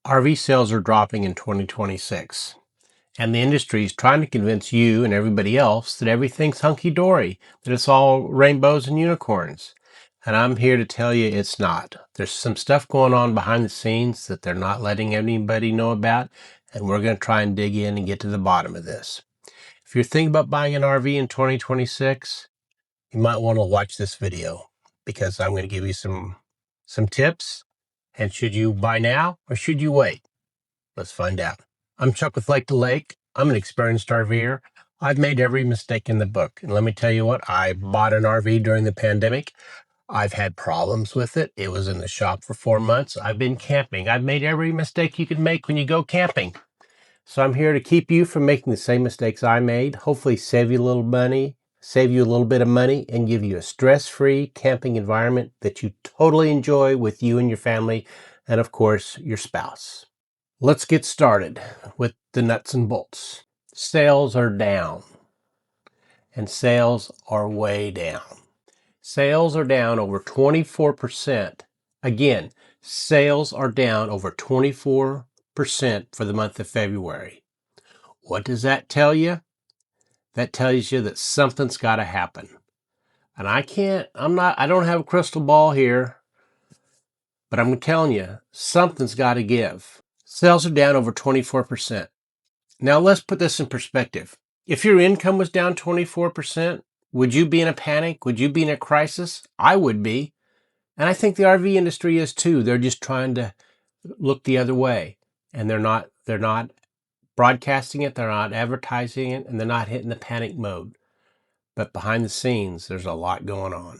RV sales are dropping in 2026, and the industry is trying to convince you and everybody else that everything's hunky-dory, that it's all rainbows and unicorns. And I'm here to tell you it's not. There's some stuff going on behind the scenes that they're not letting anybody know about, and we're going to try and dig in and get to the bottom of this. If you're thinking about buying an RV in 2026, you might want to watch this video because I'm going to give you some tips. And should you buy now or should you wait? Let's find out. I'm Chuck with Lake to Lake. I'm an experienced RVer. I've made every mistake in the book. And let me tell you what, I bought an RV during the pandemic. I've had problems with it. It was in the shop for 4 months. I've been camping. I've made every mistake you could make when you go camping. So I'm here to keep you from making the same mistakes I made, hopefully save you a little money, save you a little bit of money, and give you a stress-free camping environment that you totally enjoy with you and your family, and of course, your spouse. Let's get started with the nuts and bolts. Sales are down, and sales are way down. Sales are down over 24%. Again, sales are down over 24% for the month of February. What does that tell you? That tells you that something's got to happen. And I don't have a crystal ball here, but I'm telling you, something's got to give. Sales are down over 24%. Now let's put this in perspective. If your income was down 24%, would you be in a panic? Would you be in a crisis? I would be. And I think the RV industry is too. They're just trying to look the other way. And they're not broadcasting it, they're not advertising it, and they're not hitting the panic mode. But behind the scenes, there's a lot going on.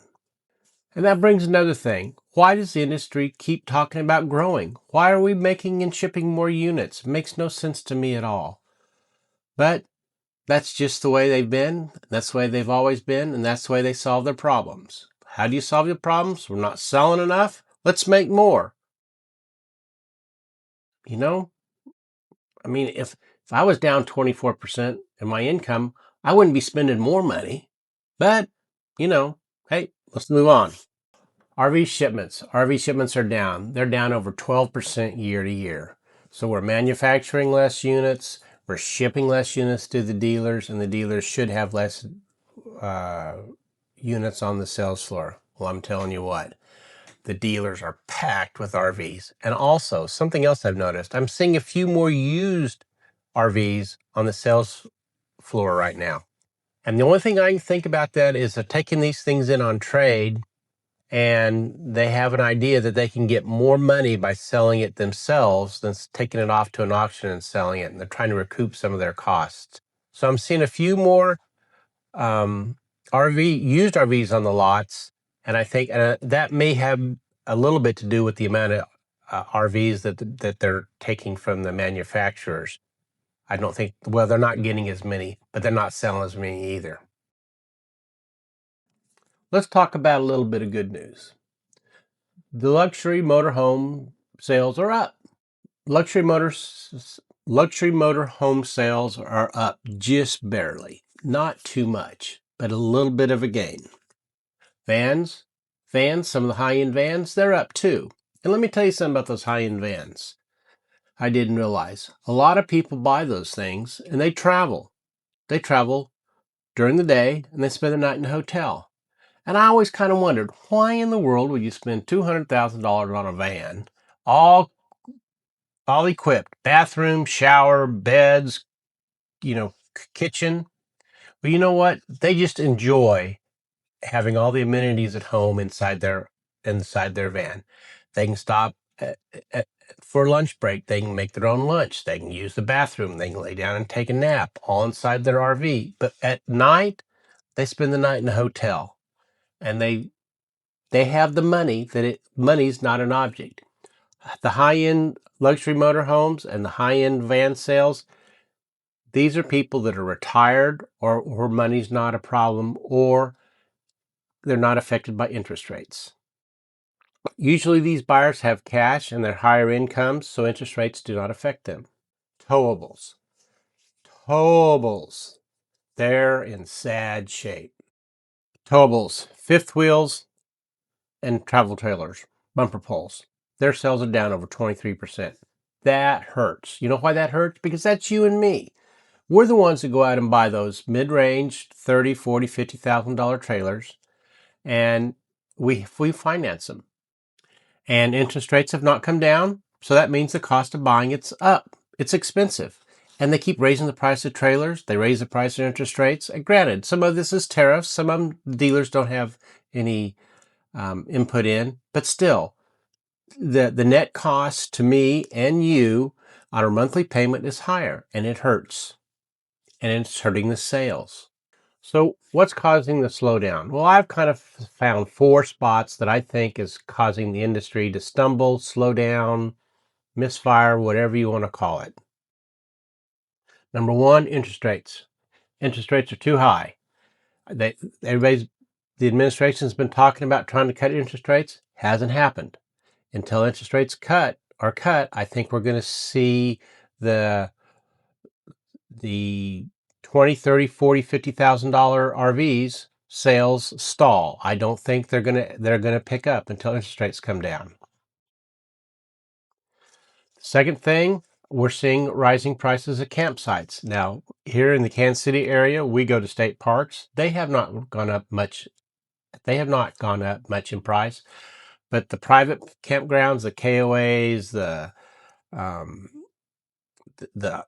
And that brings another thing. Why does the industry keep talking about growing? Why are we making and shipping more units? It makes no sense to me at all. But that's just the way they've been. That's the way they've always been. And that's the way they solve their problems. How do you solve your problems? We're not selling enough. Let's make more. You know, I mean, if I was down 24% in my income, I wouldn't be spending more money. But, hey, let's move on. RV shipments. RV shipments are down. They're down over 12% year to year. So we're manufacturing less units. We're shipping less units to the dealers, and the dealers should have less units on the sales floor. Well, I'm telling you what, the dealers are packed with RVs. And also, something else I've noticed, I'm seeing a few more used RVs on the sales floor right now. And the only thing I can think about that is taking these things in on trade, and they have an idea that they can get more money by selling it themselves than taking it off to an auction and selling it. And they're trying to recoup some of their costs. So I'm seeing a few more used RVs on the lots, and I think that may have a little bit to do with the amount of RVs that they're taking from the manufacturers. I don't think, well, they're not getting as many, but they're not selling as many either. Let's talk about a little bit of good news. The luxury motorhome sales are up. Luxury motor home sales are up just barely. Not too much, but a little bit of a gain. Vans, some of the high-end vans, they're up too. And let me tell you something about those high-end vans. I didn't realize. A lot of people buy those things and they travel. They travel during the day and they spend the night in a hotel. And I always kind of wondered, why in the world would you spend $200,000 on a van, all equipped, bathroom, shower, beds, kitchen? Well, you know what? They just enjoy having all the amenities at home inside their van. They can stop for lunch break. They can make their own lunch. They can use the bathroom. They can lay down and take a nap all inside their RV. But at night, they spend the night in a hotel, and they have the money money's not an object. The high-end luxury motorhomes and the high-end van sales, these are people that are retired or money's not a problem, or they're not affected by interest rates. Usually these buyers have cash and they're higher incomes, so interest rates do not affect them. Towables. They're in sad shape. Towables, fifth wheels and travel trailers, bumper poles. Their sales are down over 23%. That hurts. You know why that hurts? Because that's you and me. We're the ones that go out and buy those mid-range $30,000, $40,000, $50,000 trailers, and we finance them. And interest rates have not come down, so that means the cost of buying it's up. It's expensive. And they keep raising the price of trailers. They raise the price of interest rates. And granted, some of this is tariffs. Some of them, the dealers don't have any input in. But still, the net cost to me and you on a monthly payment is higher, and it hurts. And it's hurting the sales. So what's causing the slowdown? Well, I've kind of found 4 spots that I think is causing the industry to stumble, slow down, misfire, whatever you want to call it. Number 1, interest rates. Interest rates are too high. The administration's been talking about trying to cut interest rates. Hasn't happened. Until interest rates are cut, I think we're going to see the 20, 30, 40, $50,000 RVs sales stall. I don't think they're gonna pick up until interest rates come down. Second thing, we're seeing rising prices of campsites. Now, here in the Kansas City area, we go to state parks. They have not gone up much. They have not gone up much in price, but the private campgrounds, the KOAs, um, the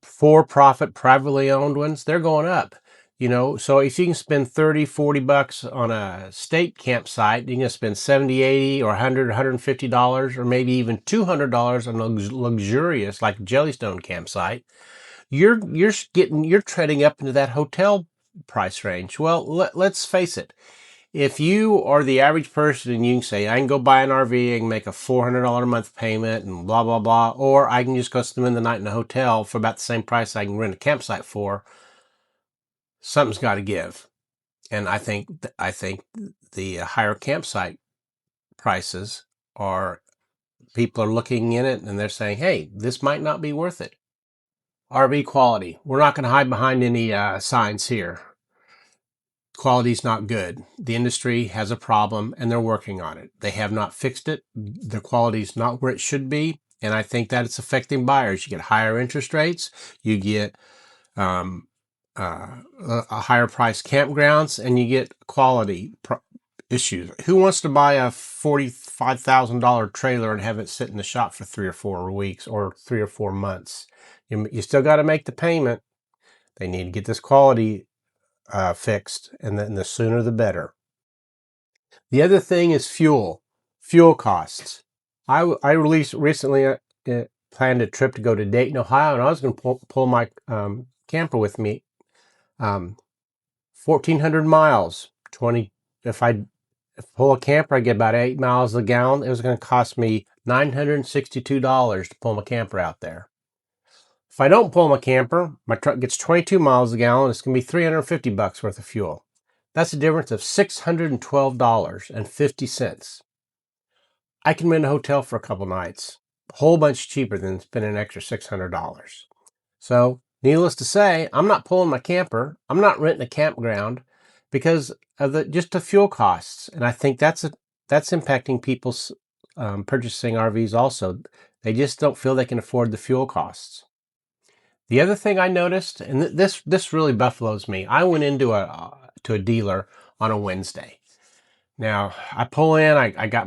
for-profit privately owned ones, they're going up. So if you can spend 30, 40 bucks on a state campsite, you can spend 70, 80 or 100, $150 or maybe even $200 on a luxurious like Jellystone campsite. You're treading up into that hotel price range. Well, let's face it. If you are the average person and you can say, I can go buy an RV, I can make a $400 a month payment and blah, blah, blah, or I can just go spend the night in a hotel for about the same price I can rent a campsite for, something's got to give. And I think the higher campsite prices are, people are looking in it and they're saying, hey, this might not be worth it. RV quality. We're not going to hide behind any signs here. Quality's not good. The industry has a problem and they're working on it. They have not fixed it. The quality's not where it should be. And I think that it's affecting buyers. You get higher interest rates, you get a higher price campgrounds, and you get quality issues. Who wants to buy a $45,000 trailer and have it sit in the shop for 3 or 4 weeks or 3 or 4 months? You still got to make the payment. They need to get this quality fixed, and then the sooner the better. The other thing is fuel costs. I recently planned a trip to go to Dayton, Ohio, and I was going to pull my camper with me. 1,400 miles. If I pull a camper, I get about 8 miles a gallon. It was going to cost me $962 to pull my camper out there. If I don't pull my camper, my truck gets 22 miles a gallon. It's going to be 350 bucks worth of fuel. That's a difference of $612.50. I can rent a hotel for a couple nights, a whole bunch cheaper than spending an extra $600. So, needless to say, I'm not pulling my camper. I'm not renting a campground because of just the fuel costs, and I think that's impacting people's purchasing RVs also. They just don't feel they can afford the fuel costs. The other thing I noticed, and this really buffaloes me, I went into a dealer on a Wednesday. Now I pull in, I got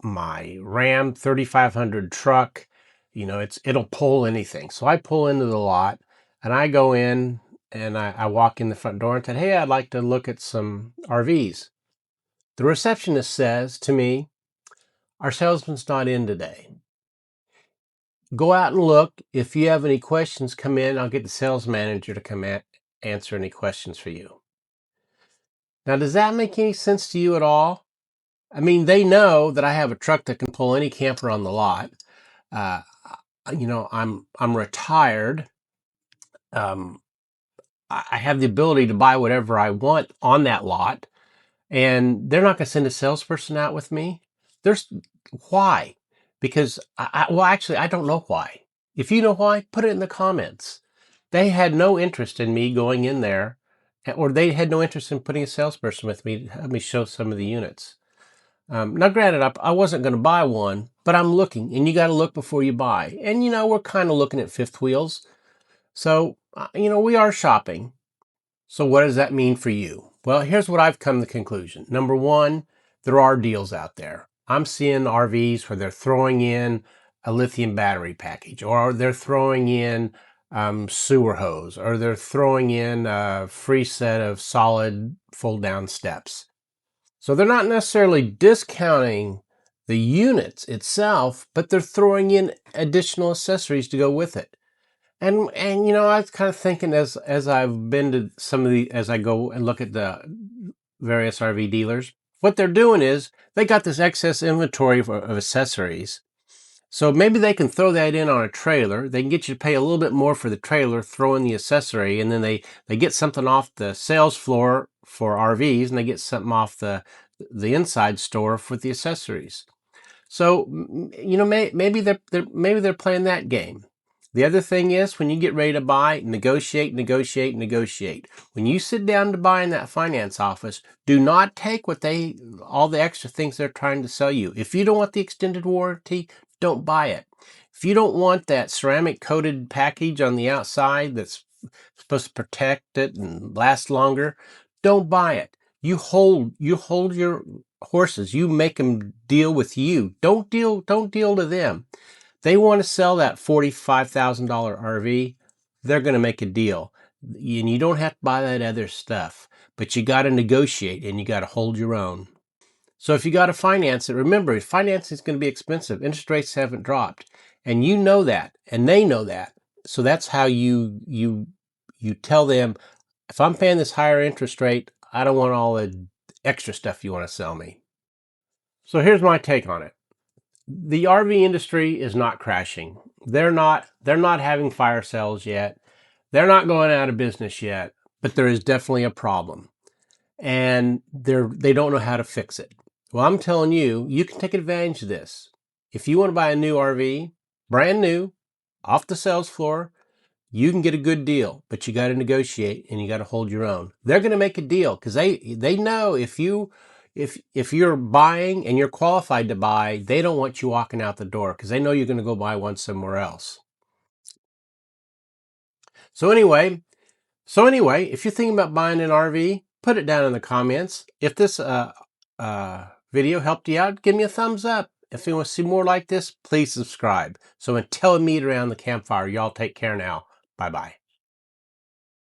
my Ram 3500 truck. It'll pull anything. So I pull into the lot and I go in and I walk in the front door and said, hey, I'd like to look at some RVs. The receptionist says to me, our salesman's not in today. Go out and look. If you have any questions, come in. I'll get the sales manager to come answer any questions for you. Now, does that make any sense to you at all? I mean, they know that I have a truck that can pull any camper on the lot. I'm retired. I have the ability to buy whatever I want on that lot, and they're not going to send a salesperson out with me. Why? Because actually, I don't know why. If you know why, put it in the comments. They had no interest in me going in there, or they had no interest in putting a salesperson with me to help me show some of the units. Now, granted, I wasn't going to buy one, but I'm looking, and you got to look before you buy. And, we're kind of looking at fifth wheels. So, we are shopping. So what does that mean for you? Well, here's what I've come to the conclusion. Number one, there are deals out there. I'm seeing RVs where they're throwing in a lithium battery package, or they're throwing in sewer hose, or they're throwing in a free set of solid fold-down steps. So they're not necessarily discounting the units itself, but they're throwing in additional accessories to go with it. And I was kind of thinking as I've been to as I go and look at the various RV dealers, what they're doing is they got this excess inventory of accessories. So maybe they can throw that in on a trailer. They can get you to pay a little bit more for the trailer, throw in the accessory, and then they get something off the sales floor for RVs, and they get something off the inside store for the accessories. So maybe they're playing that game. The other thing is, when you get ready to buy, negotiate, negotiate, negotiate. When you sit down to buy in that finance office, do not take all the extra things they're trying to sell you. If you don't want the extended warranty, don't buy it. If you don't want that ceramic coated package on the outside that's supposed to protect it and last longer, don't buy it. You hold your horses. You make them deal with you. Don't deal to them. They want to sell that $45,000 RV. They're going to make a deal. And you don't have to buy that other stuff, but you got to negotiate and you got to hold your own. So if you got to finance it, remember, financing is going to be expensive. Interest rates haven't dropped, and you know that, and they know that. So that's how you tell them, if I'm paying this higher interest rate, I don't want all the extra stuff you want to sell me. So here's my take on it. The RV industry is not crashing. They're not having fire sales yet. They're not going out of business yet, but there is definitely a problem. And they don't know how to fix it. Well, I'm telling you, you can take advantage of this. If you want to buy a new RV, brand new, off the sales floor, you can get a good deal, but you got to negotiate and you got to hold your own. They're going to make a deal because they know if you're buying and you're qualified to buy, they don't want you walking out the door because they know you're going to go buy one somewhere else. So anyway, if you're thinking about buying an RV, put it down in the comments. If this video helped you out, give me a thumbs up. If you want to see more like this, please subscribe. So until we meet around the campfire, y'all take care now. Bye-bye.